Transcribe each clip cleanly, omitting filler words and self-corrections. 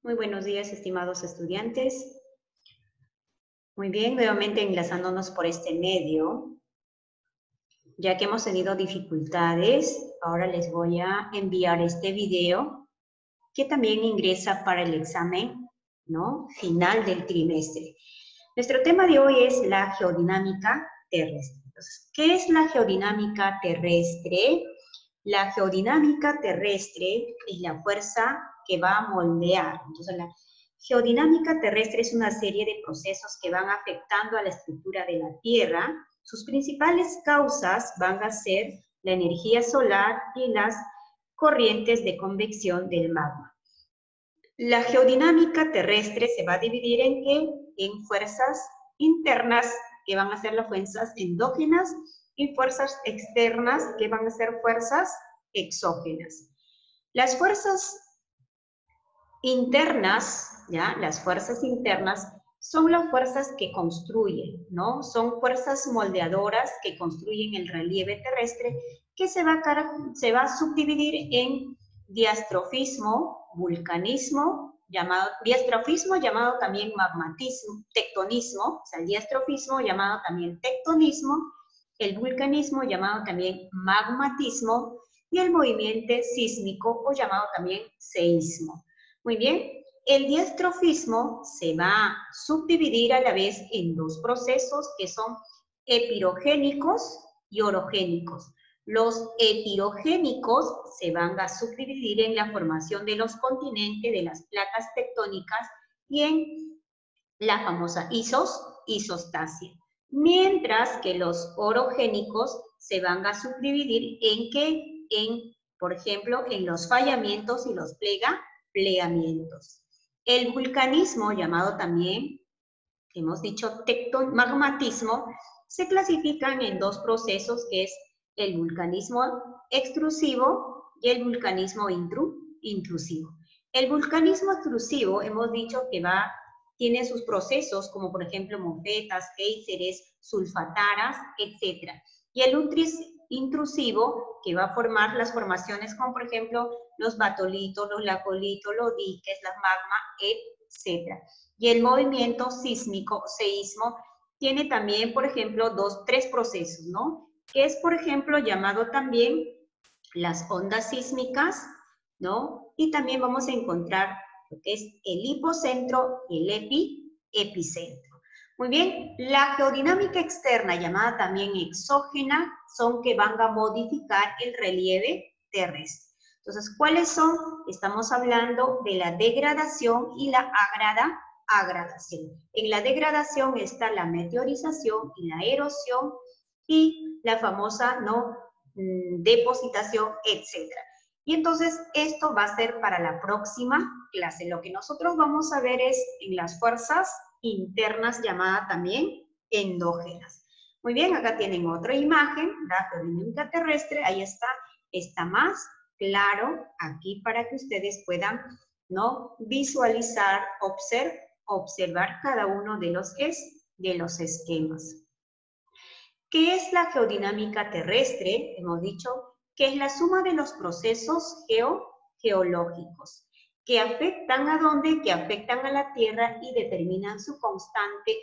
Muy buenos días, estimados estudiantes. Muy bien, nuevamente enlazándonos por este medio. Ya que hemos tenido dificultades, ahora les voy a enviar este video que también ingresa para el examen, ¿no?, final del trimestre. Nuestro tema de hoy es la geodinámica terrestre. Entonces, ¿qué es la geodinámica terrestre? La geodinámica terrestre es la fuerza que va a moldear. Entonces, la geodinámica terrestre es una serie de procesos que van afectando a la estructura de la Tierra. Sus principales causas van a ser la energía solar y las corrientes de convección del magma. La geodinámica terrestre se va a dividir en ¿qué? En fuerzas internas, que van a ser las fuerzas endógenas, y fuerzas externas, que van a ser fuerzas exógenas. Las fuerzas internas, ¿ya? Las fuerzas internas son las fuerzas que construyen, ¿no? Son fuerzas moldeadoras que construyen el relieve terrestre, que se va a subdividir en diastrofismo, vulcanismo, diastrofismo llamado también magmatismo, tectonismo, o sea, el diastrofismo llamado también tectonismo, el vulcanismo llamado también magmatismo y el movimiento sísmico o llamado también seísmo. Muy bien, el diastrofismo se va a subdividir a la vez en dos procesos que son epirogénicos y orogénicos. Los epirogénicos se van a subdividir en la formación de los continentes, de las placas tectónicas y en la famosa isostasia. Mientras que los orogénicos se van a subdividir en ¿qué? Por ejemplo, en los fallamientos y los plegamientos. El vulcanismo, llamado también, hemos dicho, magmatismo, se clasifican en dos procesos, que es el vulcanismo extrusivo y el vulcanismo intrusivo. El vulcanismo extrusivo, hemos dicho que tiene sus procesos, como por ejemplo mofetas, géiseres, sulfataras, etc. Y el intrusivo, que va a formar las formaciones como por ejemplo los batolitos, los lacolitos, los diques, las magmas, etc. Y el movimiento sísmico, seísmo, tiene también, por ejemplo, tres procesos, ¿no? Que es, por ejemplo, llamado también las ondas sísmicas, ¿no? Y también vamos a encontrar lo que es el hipocentro y el epicentro. Muy bien, la geodinámica externa, llamada también exógena, son que van a modificar el relieve terrestre. Entonces, ¿cuáles son? Estamos hablando de la degradación y la agradación. En la degradación está la meteorización y la erosión y la famosa depositación, etc. Y entonces esto va a ser para la próxima clase. Lo que nosotros vamos a ver es en las fuerzas internas, llamadas también endógenas. Muy bien, acá tienen otra imagen, la geodinámica terrestre, ahí está más claro aquí para que ustedes puedan, ¿no?, visualizar, observar cada uno de los esquemas. ¿Qué es la geodinámica terrestre? Hemos dicho que es la suma de los procesos geológicos que afectan ¿a dónde? Que afectan a la Tierra y determinan su constante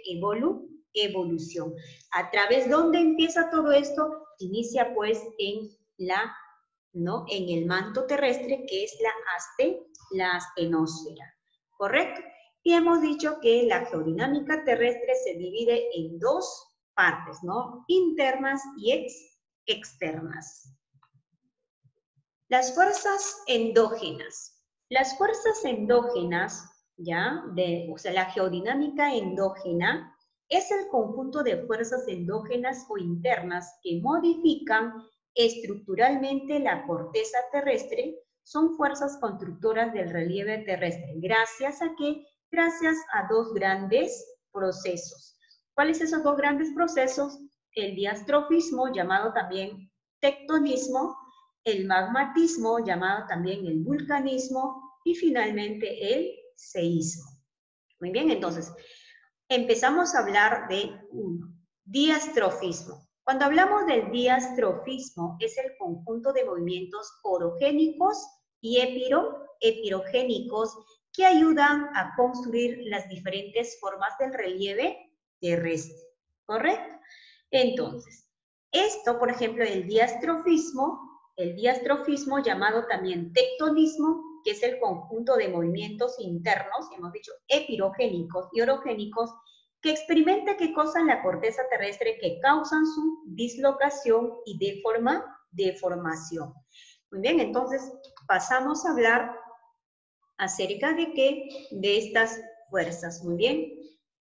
evolución. ¿A través de dónde empieza todo esto? Inicia pues en el manto terrestre, que es la astenosfera, ¿correcto? Y hemos dicho que la geodinámica terrestre se divide en dos partes, ¿no? Internas y externas. Las fuerzas endógenas. Las fuerzas endógenas, ¿ya? O sea, la geodinámica endógena es el conjunto de fuerzas endógenas o internas que modifican estructuralmente la corteza terrestre. Son fuerzas constructoras del relieve terrestre. ¿Gracias a qué? Gracias a dos grandes procesos. ¿Cuáles son esos dos grandes procesos? El diastrofismo, llamado también tectonismo, el magmatismo, llamado también el vulcanismo, y finalmente el seísmo. Muy bien, entonces, empezamos a hablar de diastrofismo. Cuando hablamos del diastrofismo, es el conjunto de movimientos orogénicos y epirogénicos que ayudan a construir las diferentes formas del relieve terrestre, ¿correcto? Entonces, esto, por ejemplo, el diastrofismo llamado también tectonismo, que es el conjunto de movimientos internos, hemos dicho epirogénicos y orogénicos, que experimenta qué cosa en la corteza terrestre que causan su dislocación y deformación. Muy bien, entonces pasamos a hablar acerca de qué, de estas fuerzas. Muy bien,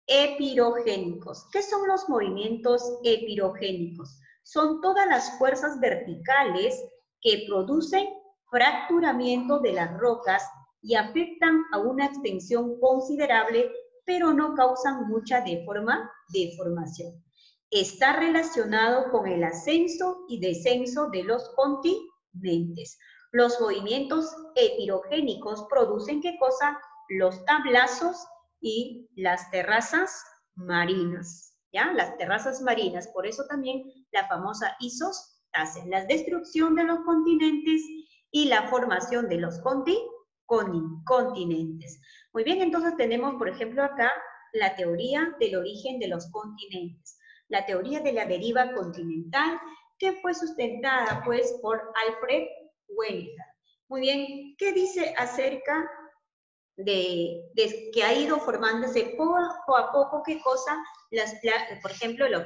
epirogénicos. ¿Qué son los movimientos epirogénicos? Son todas las fuerzas verticales que producen fracturamiento de las rocas y afectan a una extensión considerable, pero no causan mucha deformación. Está relacionado con el ascenso y descenso de los continentes. Los movimientos epirogénicos producen ¿qué cosa? Los tablazos y las terrazas marinas, ¿ya? Las terrazas marinas, por eso también la famosa isostasia, la destrucción de los continentes y la formación de los continentes. Muy bien, entonces tenemos, por ejemplo, acá la teoría del origen de los continentes, la teoría de la deriva continental, que fue sustentada, pues, por Alfred Wegener. Muy bien, ¿qué dice acerca de que ha ido formándose poco a poco, qué cosa? Por ejemplo, los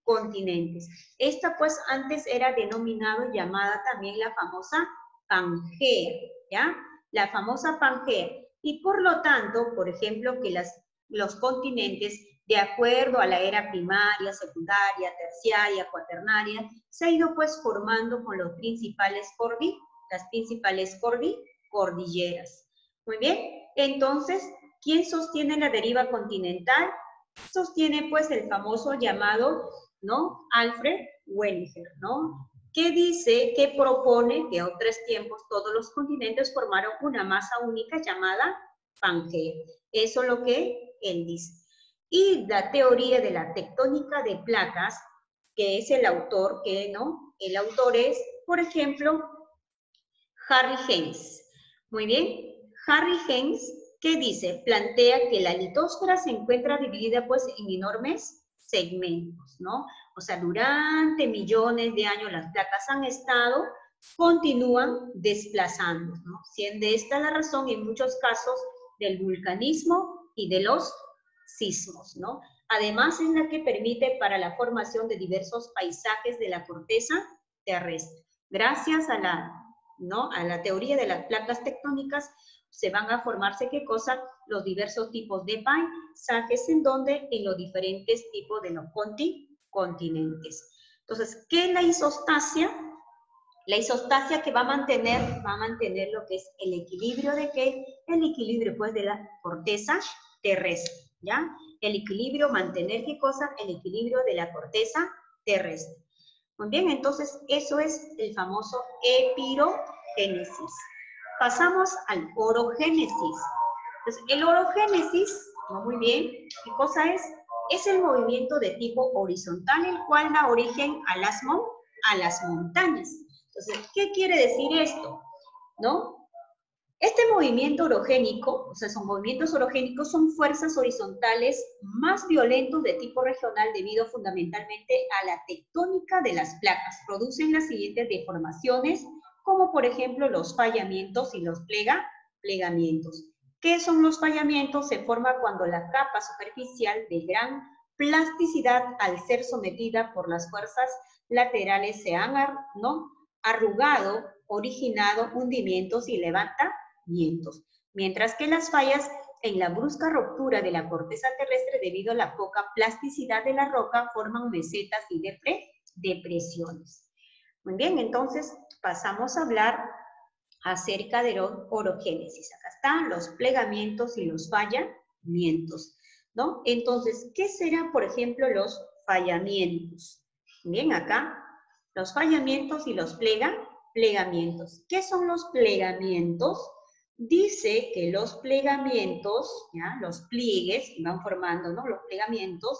continentes. Esta, pues, antes era denominada, llamada también la famosa Pangea, ¿ya? La famosa Pangea. Y por lo tanto, por ejemplo, que los continentes, de acuerdo a la era primaria, secundaria, terciaria, cuaternaria, se ha ido pues formando con las principales cordilleras. Muy bien, entonces, ¿quién sostiene la deriva continental? Sostiene pues el famoso llamado, ¿no? Alfred Wegener, ¿no? Que dice, que propone que en otros tiempos todos los continentes formaron una masa única llamada Pangea. Eso es lo que él dice. Y la teoría de la tectónica de placas, que es el autor, el autor es, por ejemplo, Harry Hens. Muy bien, Harry Hens, ¿qué dice? Plantea que la litosfera se encuentra dividida pues en enormes segmentos, ¿no? O sea, durante millones de años las placas han estado, continúan desplazando, ¿no? Siendo esta la razón en muchos casos del vulcanismo y de los sismos, ¿no? Además es la que permite para la formación de diversos paisajes de la corteza terrestre. Gracias a la teoría de las placas tectónicas se van a formarse, ¿qué cosa? Los diversos tipos de paisajes en los diferentes tipos de los continentes. Entonces, ¿qué es la isostasia? La isostasia que va a mantener lo que es el equilibrio de ¿qué? El equilibrio pues de la corteza terrestre, ¿ya? El equilibrio, mantener ¿qué cosa? El equilibrio de la corteza terrestre. Muy bien, entonces eso es el famoso epirogénesis. Pasamos al orogénesis. Entonces, el orogénesis, muy bien, ¿qué cosa es? Es el movimiento de tipo horizontal, el cual da origen a las montañas. Entonces, ¿qué quiere decir esto? ¿No? Este movimiento orogénico, o sea, son movimientos orogénicos, son fuerzas horizontales más violentos de tipo regional debido fundamentalmente a la tectónica de las placas. Producen las siguientes deformaciones, como por ejemplo los fallamientos y los plegamientos. ¿Qué son los fallamientos? Se forma cuando la capa superficial de gran plasticidad, al ser sometida por las fuerzas laterales, se han arrugado, originado hundimientos y levantamientos, mientras que las fallas en la brusca ruptura de la corteza terrestre debido a la poca plasticidad de la roca forman mesetas y depresiones. Muy bien, entonces pasamos a hablar acerca de la orogénesis. Acá están los plegamientos y los fallamientos, ¿no? Entonces, ¿qué serán, por ejemplo, los fallamientos? Bien, acá, los fallamientos y los plegamientos. ¿Qué son los plegamientos? Dice que los plegamientos, ¿ya? Los pliegues que van formando, ¿no? Los plegamientos.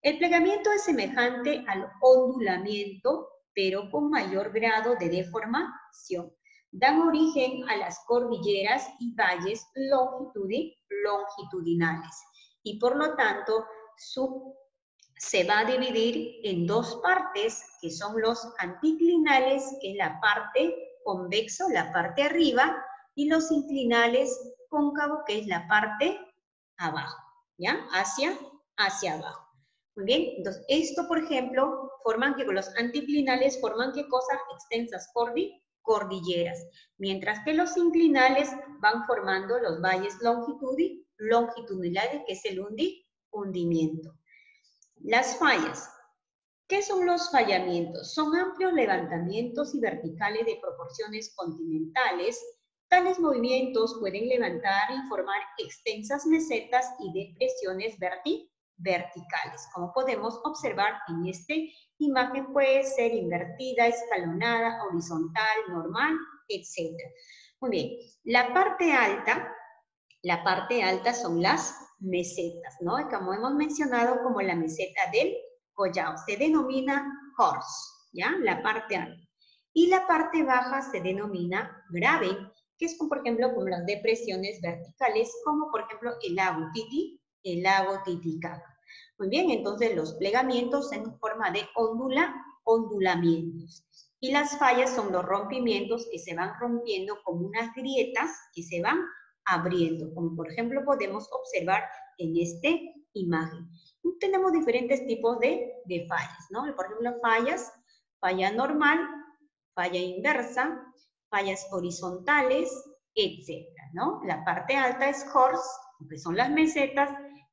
El plegamiento es semejante al ondulamiento, pero con mayor grado de deformación. dan origen a las cordilleras y valles longitudinales. Y por lo tanto, se va a dividir en dos partes, que son los anticlinales, que es la parte convexo, la parte arriba, y los inclinales cóncavo, que es la parte abajo, ¿ya? Hacia abajo. Muy bien, entonces esto, por ejemplo, forman que los anticlinales forman ¿qué cosa? Extensas cordilleras, mientras que los inclinales van formando los valles longitudinales, que es el hundimiento. Las fallas. ¿Qué son los fallamientos? Son amplios levantamientos y verticales de proporciones continentales. Tales movimientos pueden levantar y formar extensas mesetas y depresiones verticales. Como podemos observar en esta imagen, puede ser invertida, escalonada, horizontal, normal, etc. Muy bien, la parte alta son las mesetas, ¿no? Como hemos mencionado, como la meseta del Collao, se denomina horse, ¿ya? La parte alta. Y la parte baja se denomina graben, que es, por ejemplo, como las depresiones verticales, como por ejemplo el lago Titicaca. Muy bien, entonces los plegamientos en forma de ondulamientos. Y las fallas son los rompimientos que se van rompiendo como unas grietas que se van abriendo, como por ejemplo podemos observar en esta imagen. Tenemos diferentes tipos de fallas, ¿no? Por ejemplo, falla normal, falla inversa, fallas horizontales, etcétera, ¿no? La parte alta es horse, que son las mesetas,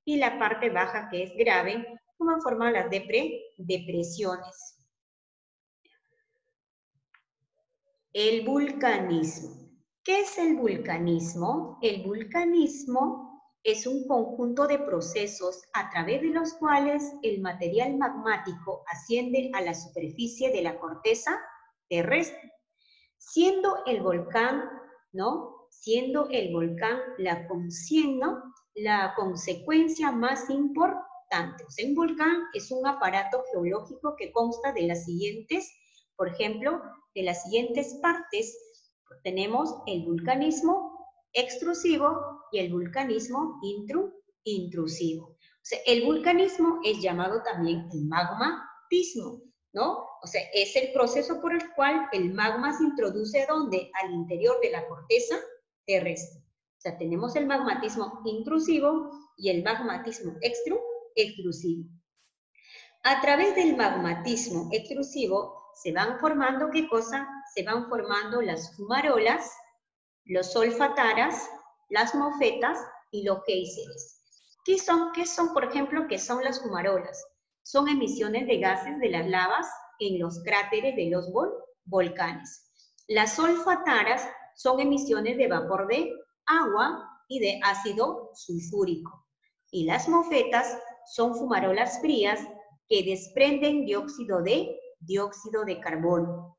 y la parte baja, que es grave, como forman las depresiones. El vulcanismo. ¿Qué es el vulcanismo? El vulcanismo es un conjunto de procesos a través de los cuales el material magmático asciende a la superficie de la corteza terrestre, siendo el volcán, ¿no? Siendo el volcán la consecuencia más importante. O sea, un volcán es un aparato geológico que consta de las siguientes, por ejemplo, de las siguientes partes. Tenemos el vulcanismo extrusivo y el vulcanismo intrusivo. O sea, el vulcanismo es llamado también el magmatismo, ¿no? O sea, es el proceso por el cual el magma se introduce ¿a dónde? Al interior de la corteza terrestre. O sea, tenemos el magmatismo intrusivo y el magmatismo extrusivo. A través del magmatismo extrusivo se van formando, ¿qué cosa? Se van formando las fumarolas, los solfataras, las mofetas y los géiseres. ¿Qué son, por ejemplo, qué son las fumarolas? Son emisiones de gases de las lavas en los cráteres de los volcanes. Las solfataras son emisiones de vapor de agua y de ácido sulfúrico. Y las mofetas son fumarolas frías que desprenden dióxido de carbono.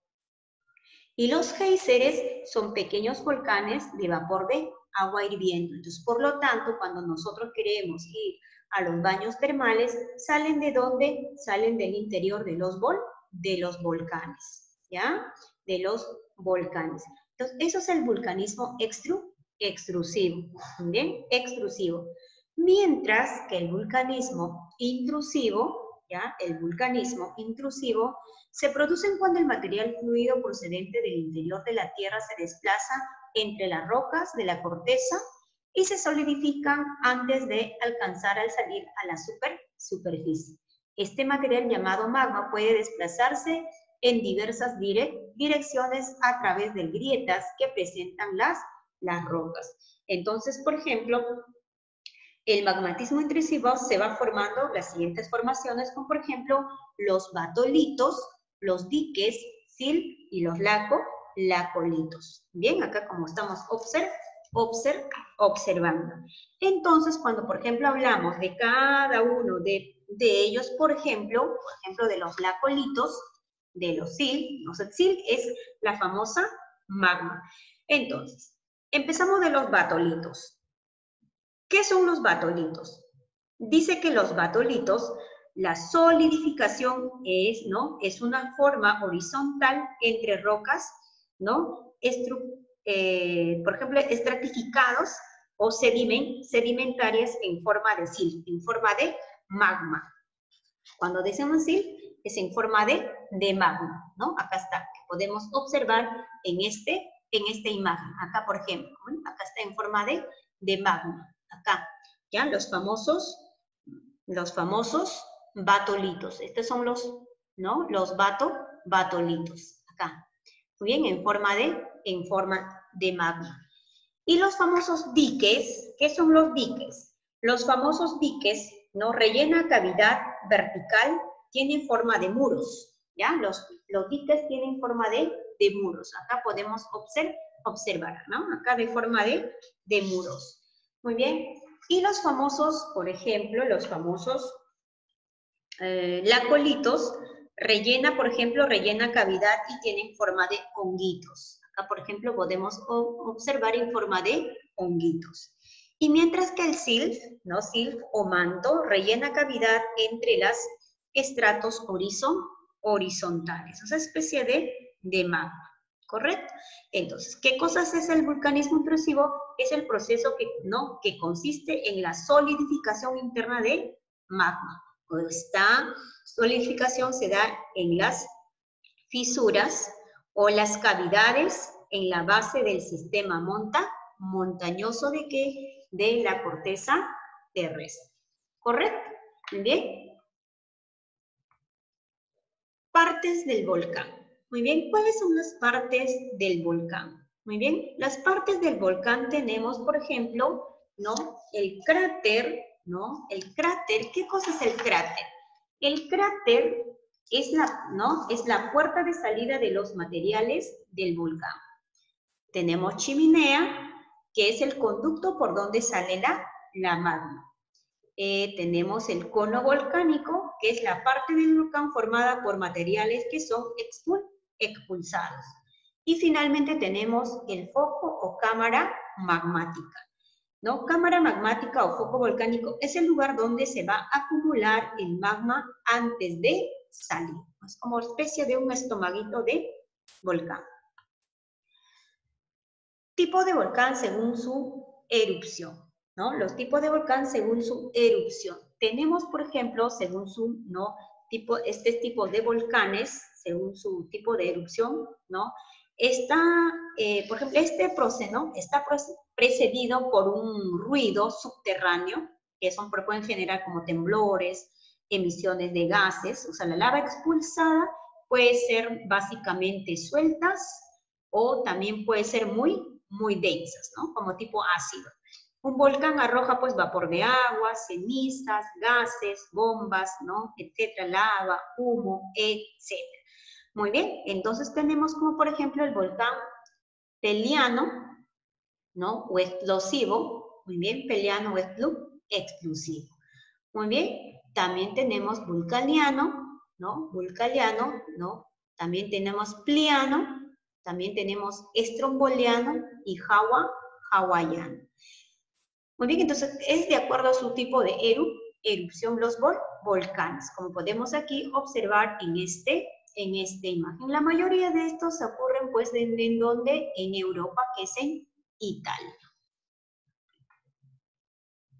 Y los géiseres son pequeños volcanes de vapor de agua hirviendo. Entonces, por lo tanto, cuando nosotros queremos ir a los baños termales, ¿salen de dónde? Salen del interior de los volcanes, ¿ya? De los volcanes. Entonces, eso es el vulcanismo extrusivo, ¿bien? Extrusivo. Mientras que el vulcanismo intrusivo, ¿ya? El vulcanismo intrusivo se produce cuando el material fluido procedente del interior de la Tierra se desplaza entre las rocas de la corteza y se solidifican antes de alcanzar al salir a la superficie. Este material llamado magma puede desplazarse en diversas direcciones a través de grietas que presentan las rocas. Entonces, por ejemplo, el magmatismo intrusivo se va formando las siguientes formaciones, como por ejemplo los batolitos, los diques, silt y los lacolitos. Bien, acá como estamos observando. Entonces, cuando por ejemplo hablamos de cada uno de ellos, por ejemplo de los lacolitos, de los silt es la famosa magma. Entonces, empezamos de los batolitos. ¿Qué son los batolitos? Dice que los batolitos, la solidificación es una forma horizontal entre rocas, ¿no? por ejemplo, estratificados o sedimentarias en forma de silf, en forma de magma. Cuando decimos silf, es en forma de magma, ¿no? Acá está, que podemos observar en esta imagen. Acá, por ejemplo, ¿no? Acá está en forma de magma. Acá, ¿ya? Los famosos batolitos. Estos son ¿no? Los batolitos. Acá. Muy bien, en forma de magma. Y los famosos diques, ¿qué son los diques? Los famosos diques, ¿no? Rellena cavidad vertical, tienen forma de muros, ¿ya? Los diques tienen forma de muros. Acá podemos observar, ¿no? Acá de forma de muros. Muy bien. Y los famosos, por ejemplo, los famosos lacolitos, rellena cavidad y tienen forma de honguitos. Acá, por ejemplo, podemos observar en forma de honguitos. Y mientras que el silf, ¿no? Silf o manto, rellena cavidad entre las estratos horizontales, esa especie de magma, ¿correcto? Entonces, ¿qué cosas es el vulcanismo intrusivo? Es el proceso que consiste en la solidificación interna del magma. Esta solidificación se da en las fisuras o las cavidades en la base del sistema montañoso de la corteza terrestre. ¿Correcto? Bien. Partes del volcán. Muy bien, ¿cuáles son las partes del volcán? Muy bien, las partes del volcán tenemos, por ejemplo, ¿no? El cráter, ¿no? El cráter, ¿qué cosa es el cráter? El cráter es la puerta de salida de los materiales del volcán. Tenemos chimenea, que es el conducto por donde sale la magma. Tenemos el cono volcánico, que es la parte del volcán formada por materiales que son expulsados. Y finalmente tenemos el foco o cámara magmática, ¿no? Cámara magmática o foco volcánico es el lugar donde se va a acumular el magma antes de salir. Es como especie de un estomaguito de volcán. Tipo de volcán según su erupción, ¿no? Los tipos de volcán según su erupción. Tenemos, por ejemplo, según su, ¿no? Este tipo de volcanes, según su tipo de erupción, ¿no? Por ejemplo, este proceso, ¿no? Está precedido por un ruido subterráneo, que pueden generar como temblores, emisiones de gases, o sea, la lava expulsada puede ser básicamente sueltas o también puede ser muy densas, ¿no? Como tipo ácido. Un volcán arroja pues vapor de agua, cenizas, gases, bombas, ¿no? Etcétera, lava, humo, etcétera. Muy bien, entonces tenemos como por ejemplo el volcán peliano, ¿no? O explosivo, muy bien, peliano o explosivo. Muy bien, también tenemos vulcaniano, ¿no? Vulcaniano, ¿no? También tenemos pliano, también tenemos estromboliano y hawaiano. Muy bien, entonces es de acuerdo a su tipo de erupción los volcanes, como podemos aquí observar en esta imagen. La mayoría de estos ocurren pues en donde, en Europa, que es en Italia.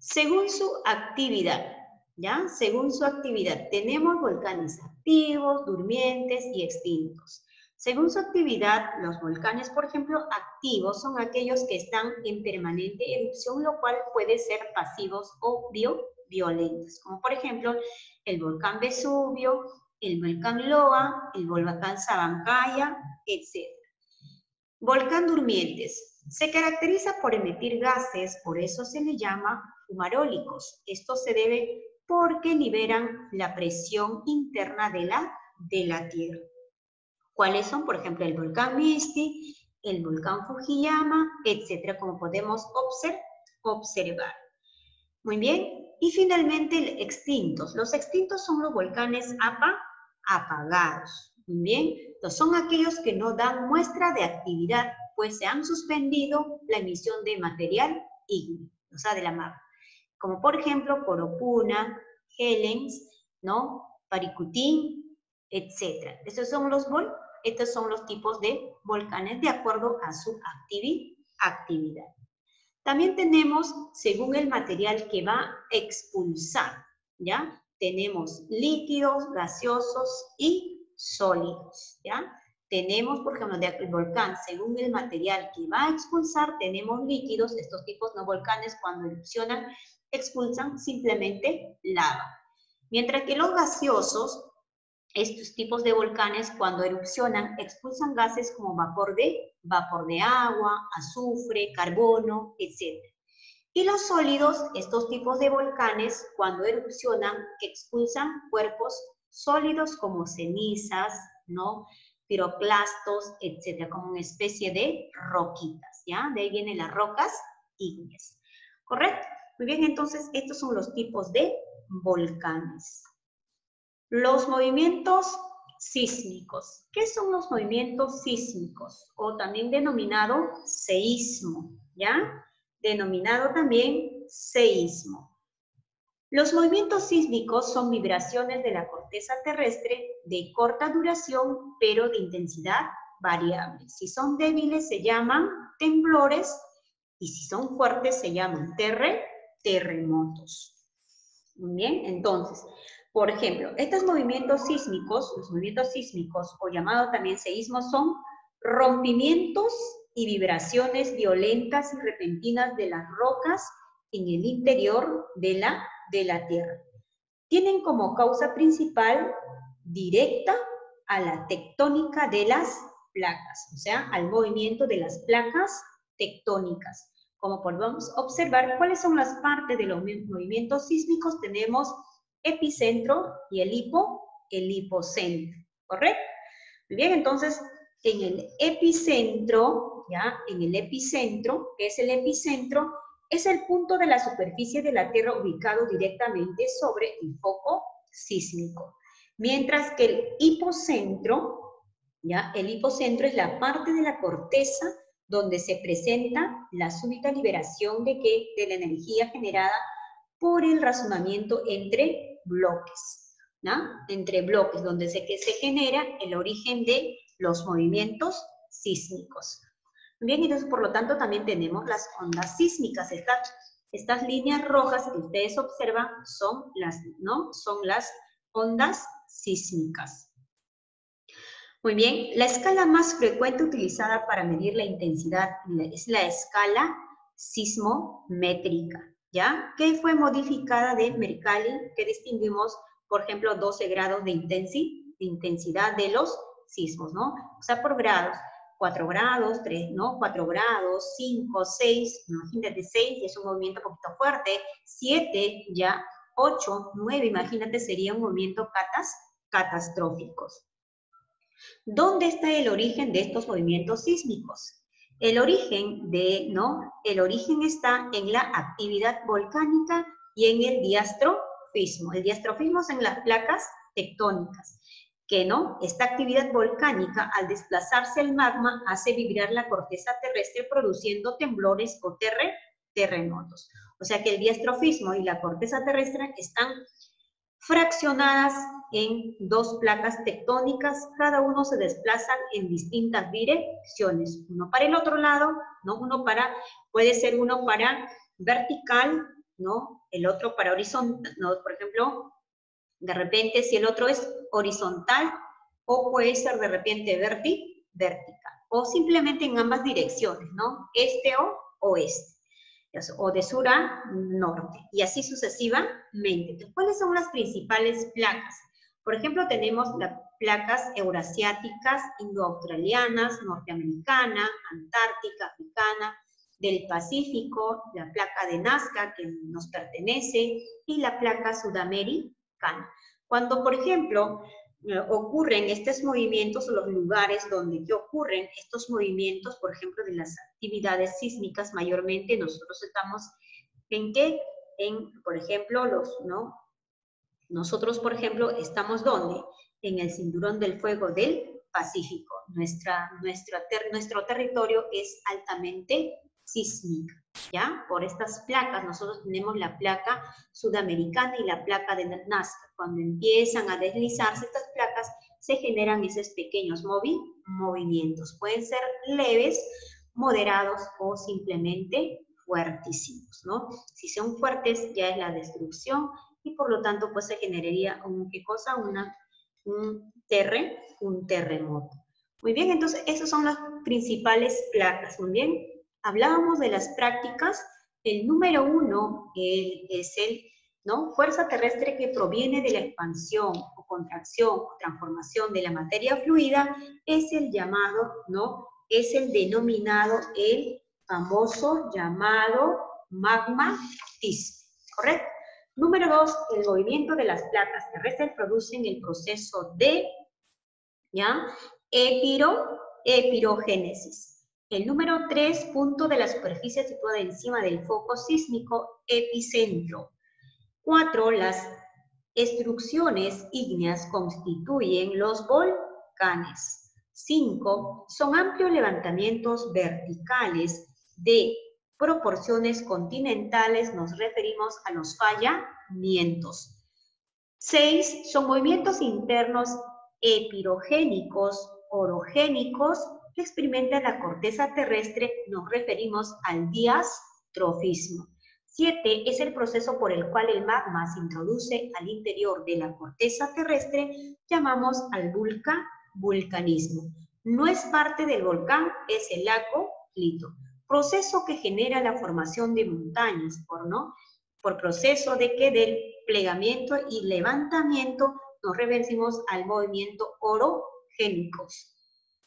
Según su actividad, ¿ya? Según su actividad, tenemos volcanes activos, durmientes y extintos. Según su actividad, los volcanes, por ejemplo, activos son aquellos que están en permanente erupción, lo cual puede ser pasivos o violentos, como por ejemplo el volcán Vesubio, el volcán Loa, el volcán Sabancaya, etc. Volcán durmientes. Se caracteriza por emitir gases, por eso se le llama fumarólicos. Esto se debe porque liberan la presión interna de la Tierra. ¿Cuáles son? Por ejemplo, el volcán Misti, el volcán Fujiyama, etcétera, como podemos observar. Muy bien. Y finalmente, extintos. Los extintos son los volcanes apagados. Muy bien. Entonces, son aquellos que no dan muestra de actividad, pues se han suspendido la emisión de material ígneo, o sea, de la magma. Como por ejemplo, Coropuna, Helens, ¿no? Paricutín, etc. Estos son los Estos son los tipos de volcanes de acuerdo a su actividad. También tenemos, según el material que va a expulsar, ¿ya? Tenemos líquidos, gaseosos y sólidos, ¿ya? Tenemos, por ejemplo, el volcán, según el material que va a expulsar, tenemos líquidos, estos tipos no volcanes cuando erupcionan, expulsan simplemente lava. Mientras que los gaseosos, estos tipos de volcanes cuando erupcionan, expulsan gases como vapor de agua, azufre, carbono, etc. Y los sólidos, estos tipos de volcanes, cuando erupcionan, expulsan cuerpos sólidos como cenizas, ¿no? Piroclastos, etcétera, como una especie de roquitas, ¿ya? De ahí vienen las rocas ígneas, ¿correcto? Muy bien, entonces estos son los tipos de volcanes. Los movimientos sísmicos. ¿Qué son los movimientos sísmicos? O también denominado seísmo, ¿ya? Denominado también seísmo. Los movimientos sísmicos son vibraciones de la corteza terrestre de corta duración, pero de intensidad variable. Si son débiles se llaman temblores y si son fuertes se llaman terremotos. Muy bien, entonces, por ejemplo, estos movimientos sísmicos, los movimientos sísmicos o llamados también seísmos son rompimientos y vibraciones violentas y repentinas de las rocas en el interior de la Tierra. Tienen como causa principal directa a la tectónica de las placas, o sea, al movimiento de las placas tectónicas. Como podemos observar, ¿cuáles son las partes de los movimientos sísmicos? Tenemos epicentro y el hipocentro, ¿correcto? Muy bien, entonces, en el epicentro, ¿ya? En el epicentro, ¿qué es el epicentro? Es el punto de la superficie de la Tierra ubicado directamente sobre el foco sísmico. Mientras que el hipocentro, ¿ya? El hipocentro es la parte de la corteza donde se presenta la súbita liberación de la energía generada por el razonamiento entre bloques, ¿no? Entre bloques, donde se genera el origen de los movimientos sísmicos. Bien, entonces por lo tanto también tenemos las ondas sísmicas. Estas líneas rojas que ustedes observan son las ondas sísmicas. Muy bien, la escala más frecuente utilizada para medir la intensidad es la escala sismométrica, ¿ya? Que fue modificada de Mercalli, que distinguimos, por ejemplo, 12 grados de intensidad de los sismos, ¿no? O sea, por grados, 4 grados, 3, ¿no? 4 grados, 5, 6, imagínate 6, es un movimiento un poquito fuerte, 7 ya, 8, 9, imagínate, sería un movimiento catastróficos. ¿Dónde está el origen de estos movimientos sísmicos? El origen está en la actividad volcánica y en el diastrofismo. El diastrofismo es en las placas tectónicas, que esta actividad volcánica, al desplazarse el magma, hace vibrar la corteza terrestre produciendo temblores o terremotos. O sea que el diastrofismo y la corteza terrestre están fraccionadas en dos placas tectónicas, cada uno se desplazan en distintas direcciones, uno para el otro lado, ¿no? Puede ser uno para vertical, ¿no? El otro para horizontal, ¿no? Por ejemplo, de repente si el otro es horizontal, o puede ser de repente vertical, o simplemente en ambas direcciones, ¿no? Este o oeste, o de sur a norte, y así sucesivamente. Entonces, ¿cuáles son las principales placas? Por ejemplo, tenemos las placas eurasiáticas, indoaustralianas, norteamericana, antártica, africana, del Pacífico, la placa de Nazca, que nos pertenece, y la placa sudamericana. Cuando, por ejemplo, ocurren estos movimientos o los lugares donde ocurren estos movimientos, por ejemplo, de las actividades sísmicas, mayormente nosotros estamos por ejemplo, nosotros, por ejemplo, estamos ¿dónde? En el cinturón del fuego del Pacífico. Nuestro territorio es altamente sísmico, ¿ya? Por estas placas, nosotros tenemos la placa sudamericana y la placa de Nazca. Cuando empiezan a deslizarse estas placas, se generan esos pequeños movimientos. Pueden ser leves, moderados o simplemente fuertísimos, ¿no? Si son fuertes ya es la destrucción y por lo tanto pues se generaría ¿qué cosa? Un terremoto. Muy bien, entonces esas son las principales placas. Muy bien, hablábamos de las prácticas. El número 1 es ¿no? Fuerza terrestre que proviene de la expansión o contracción o transformación de la materia fluida es el llamado, ¿no? Es el denominado, el famoso llamado magmatismo, ¿correcto? Número 2, el movimiento de las placas terrestres producen el proceso de, ¿ya? Epirogénesis. El número 3, punto de la superficie situada encima del foco sísmico, epicentro. 4, las estrucciones ígneas constituyen los volcanes. 5, son amplios levantamientos verticales de proporciones continentales, nos referimos a los fallamientos. 6, son movimientos internos epirogénicos, orogénicos, que experimentan la corteza terrestre, nos referimos al diastrofismo. 7, es el proceso por el cual el magma se introduce al interior de la corteza terrestre, llamamos al vulcanismo. No es parte del volcán, es el lago Lito. Proceso que genera la formación de montañas, por proceso de que del plegamiento y levantamiento nos revertimos al movimiento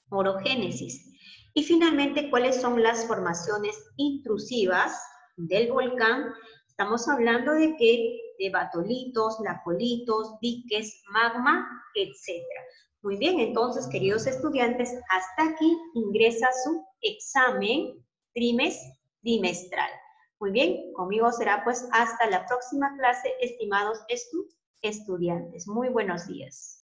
orogénesis. Y finalmente, ¿cuáles son las formaciones intrusivas del volcán? Estamos hablando de batolitos, lacolitos, diques, magma, etc. Muy bien, entonces, queridos estudiantes, hasta aquí ingresa su examen trimestral. Muy bien, conmigo será pues hasta la próxima clase, estimados estudiantes. Muy buenos días.